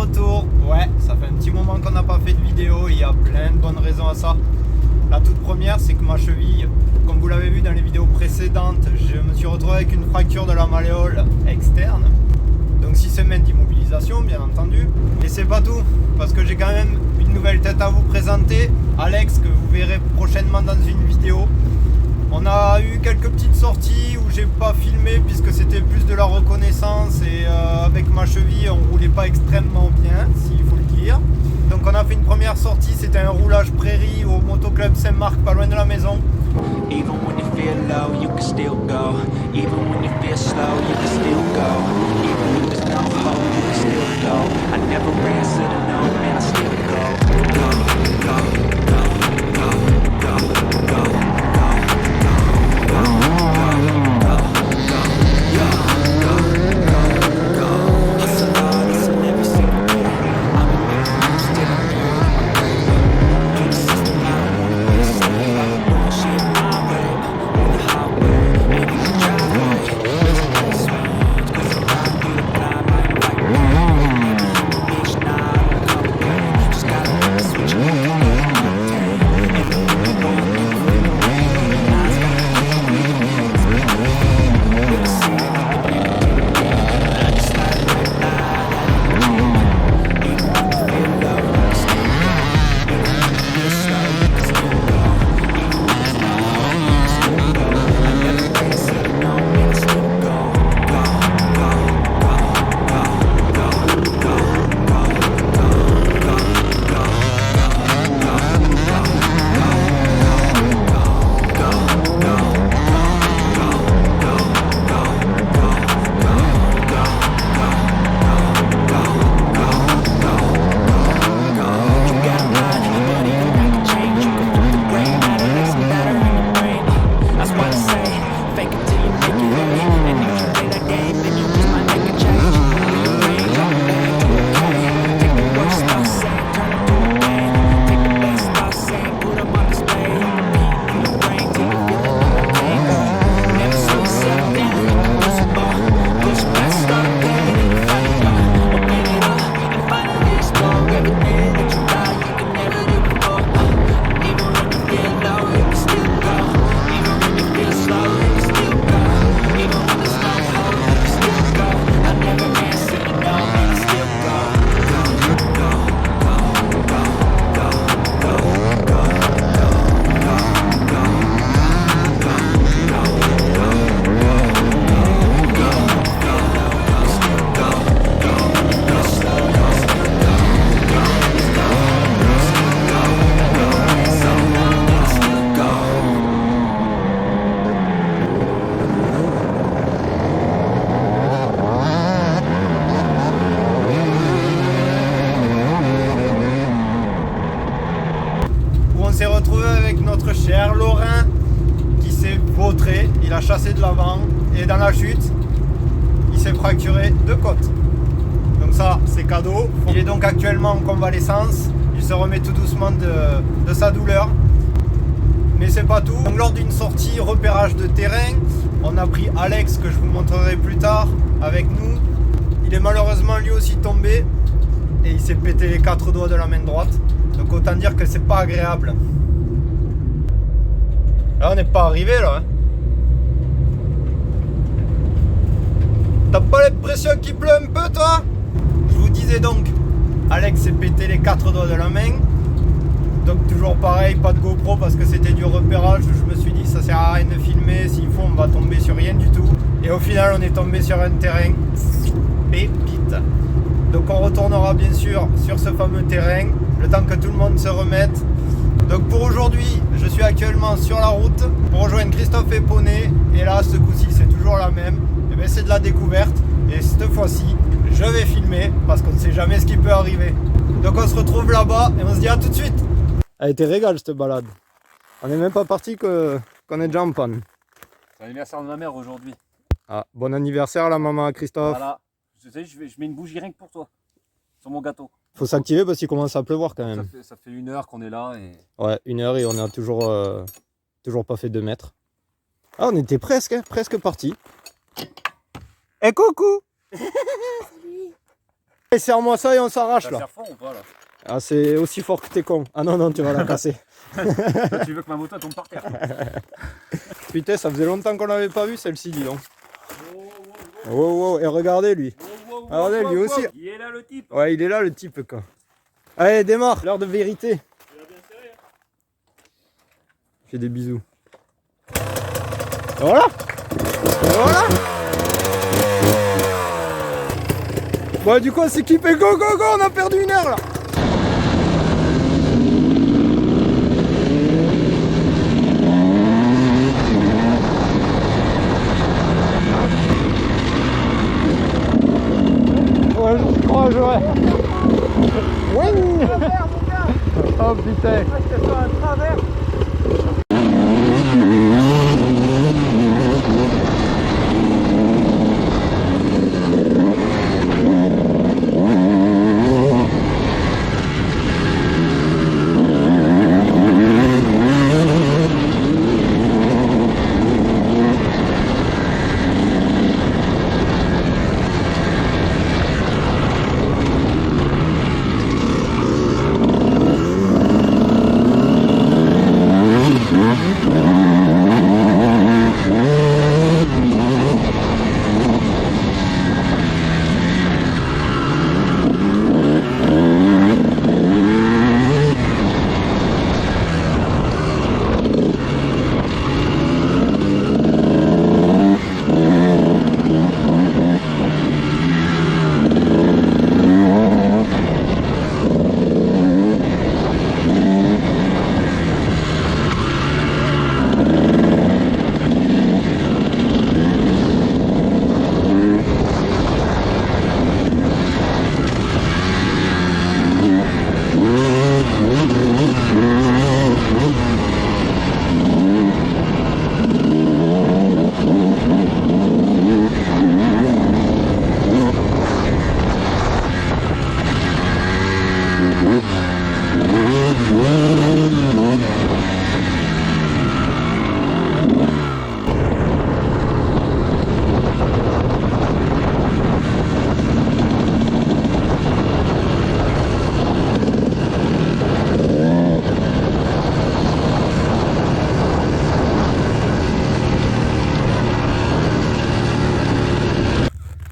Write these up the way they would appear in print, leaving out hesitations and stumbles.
retour. Ouais, ça fait un petit moment qu'on n'a pas fait de vidéo. Il y a plein de bonnes raisons à ça. La toute première, c'est que ma cheville, comme vous l'avez vu dans les vidéos précédentes, je me suis retrouvé avec une fracture de la malléole externe. Donc 6 semaines d'immobilisation, bien entendu. Et c'est pas tout, parce que j'ai quand même une nouvelle tête à vous présenter. Alex, que vous verrez prochainement dans une vidéo. On a eu quelques petites sorties où j'ai pas filmé puisque c'était plus de la reconnaissance et avec ma cheville on roulait pas extrêmement bien, s'il faut le dire. Donc on a fait une première sortie, c'était un roulage prairie au motoclub Saint-Marc, pas loin de la maison. Even when you feel low, you can still go. Even when you feel slow, you can still go. Even when there's no hope, you can still go. I never answer to no, man, I still go. Go, go, go, go, go, go, go. Cher Laurent qui s'est vautré, il a chassé de l'avant et dans la chute il s'est fracturé 2 côtes. Donc ça c'est cadeau. Il est donc actuellement en convalescence, il se remet tout doucement de sa douleur. Mais c'est pas tout. Donc, lors d'une sortie repérage de terrain, on a pris Alex que je vous montrerai plus tard avec nous. Il est malheureusement lui aussi tombé et il s'est pété les 4 doigts de la main droite. Donc autant dire que c'est pas agréable. Là on n'est pas arrivé là. T'as pas l'impression qu'il pleut un peu toi? Je vous disais donc, Alex s'est pété les 4 doigts de la main. Donc toujours pareil, pas de GoPro parce que c'était du repérage. Je me suis dit ça sert à rien de filmer, s'il faut on va tomber sur rien du tout. Et au final on est tombé sur un terrain pépite. Donc on retournera bien sûr sur ce fameux terrain, le temps que tout le monde se remette. Donc pour aujourd'hui, je suis actuellement sur la route pour rejoindre Christophe et Poney. Et là, ce coup-ci, c'est toujours la même. Et bien, c'est de la découverte. Et cette fois-ci, je vais filmer parce qu'on ne sait jamais ce qui peut arriver. Donc on se retrouve là-bas et on se dit à tout de suite. Elle a été régal cette balade. On n'est même pas parti qu'on est déjà en panne. C'est l'anniversaire de ma mère aujourd'hui. Ah, bon anniversaire la maman Christophe. Voilà. Je sais, je mets une bougie rien que pour toi. Sur mon gâteau. Faut s'activer parce qu'il commence à pleuvoir quand même. Ça fait 1 heure qu'on est là et... Ouais, 1 heure et on a toujours pas fait 2 mètres. Ah, on était presque parti. Eh coucou. Et serre-moi ça et on s'arrache Ça là. sert fort ou pas là? Ah, c'est aussi fort que t'es con. Ah non, non, tu vas la casser. Toi, tu veux que ma moto tombe par terre? Putain, ça faisait longtemps qu'on l'avait pas vu celle-ci, dis donc. Wow, wow, et regardez lui. Regardez lui aussi. Il est là le type. Ouais, il est là le type quoi. Allez, démarre, l'heure de vérité. Fais des bisous. Voilà. Voilà. Bon, du coup, on s'est équipé. Go, go, go, on a perdu 1 heure là. Ouais, je crois, j'aurais. Oh putain.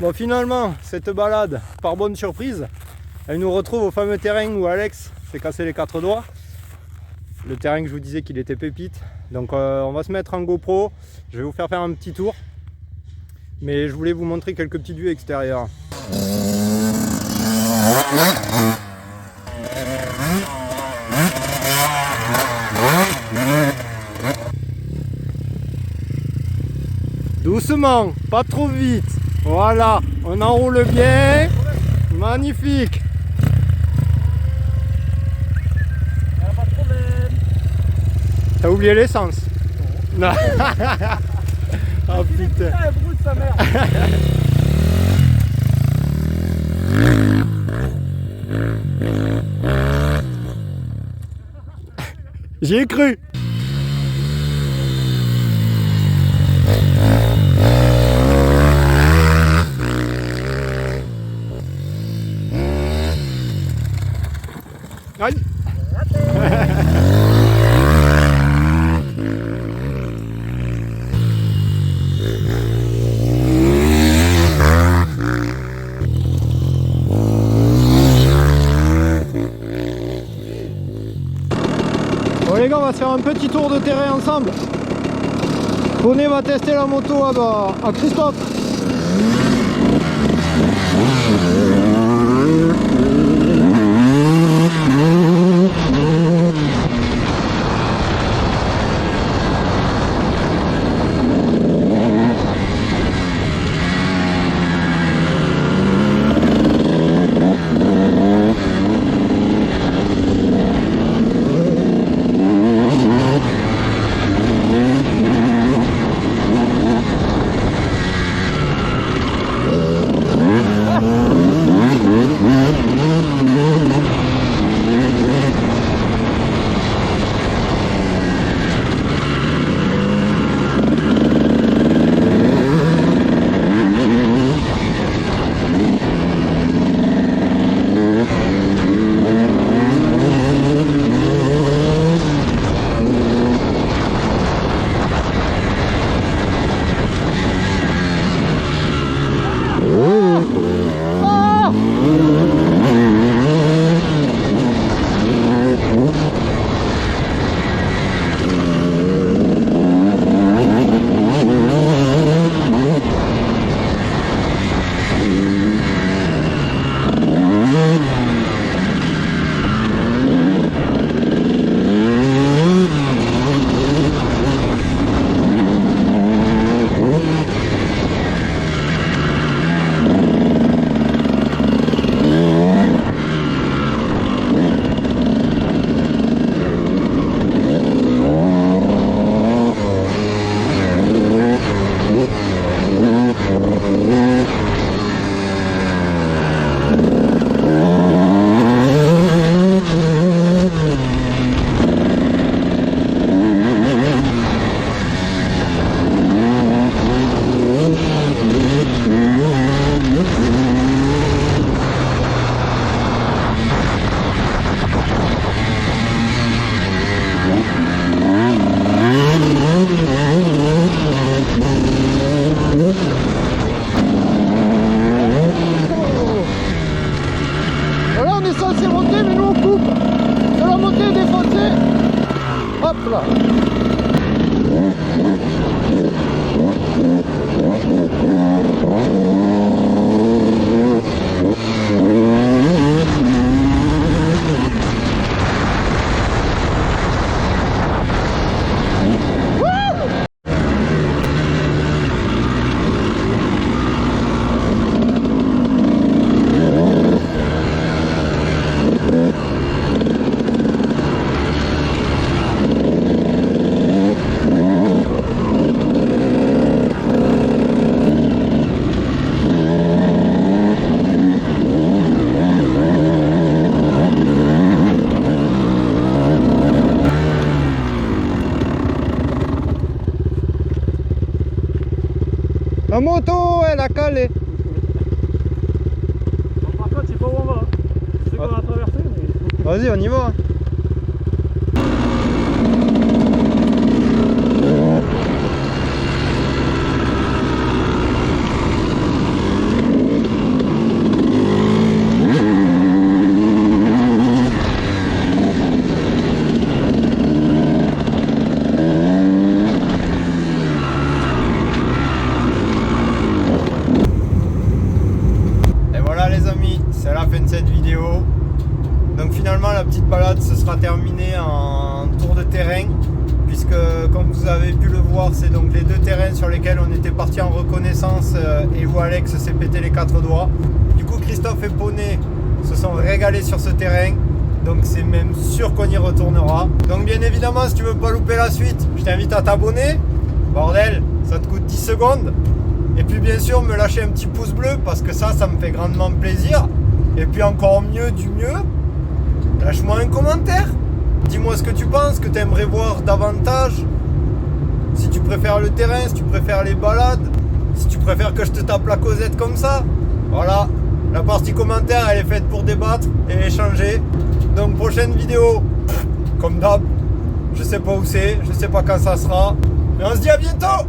Bon, finalement, cette balade, par bonne surprise, elle nous retrouve au fameux terrain où Alex s'est cassé les 4 doigts. Le terrain que je vous disais qu'il était pépite. Donc on va se mettre en GoPro, je vais vous faire un petit tour. Mais je voulais vous montrer quelques petites vues extérieures. Doucement, pas trop vite. Voilà, on enroule bien. Magnifique. Pas de problème. T'as oublié l'essence? Non. Oh putain. Elle brûle sa mère. J'y ai cru. Aïe. Bon les gars, on va se faire un petit tour de terrain ensemble. Poney va tester la moto à Christophe. Hop là. La moto, elle a calé. Bon, par contre, c'est pas où on va. Je sais qu'on va traverser, mais. Vas-y, on y va. C'est la fin de cette vidéo. Donc finalement la petite balade se sera terminée en tour de terrain, puisque comme vous avez pu le voir, c'est donc les deux terrains sur lesquels on était parti en reconnaissance et où Alex s'est pété les 4 doigts. Du coup Christophe et Poney se sont régalés sur ce terrain, donc c'est même sûr qu'on y retournera. Donc bien évidemment, si tu veux pas louper la suite, je t'invite à t'abonner. Bordel, ça te coûte 10 secondes. Et puis bien sûr me lâcher un petit pouce bleu, parce que ça me fait grandement plaisir. Et puis encore mieux du mieux, lâche-moi un commentaire. Dis-moi ce que tu penses, que tu aimerais voir davantage. Si tu préfères le terrain, si tu préfères les balades, si tu préfères que je te tape la causette comme ça. Voilà, la partie commentaire elle est faite pour débattre et échanger. Donc prochaine vidéo, comme d'hab, je sais pas où c'est, je sais pas quand ça sera. Mais on se dit à bientôt.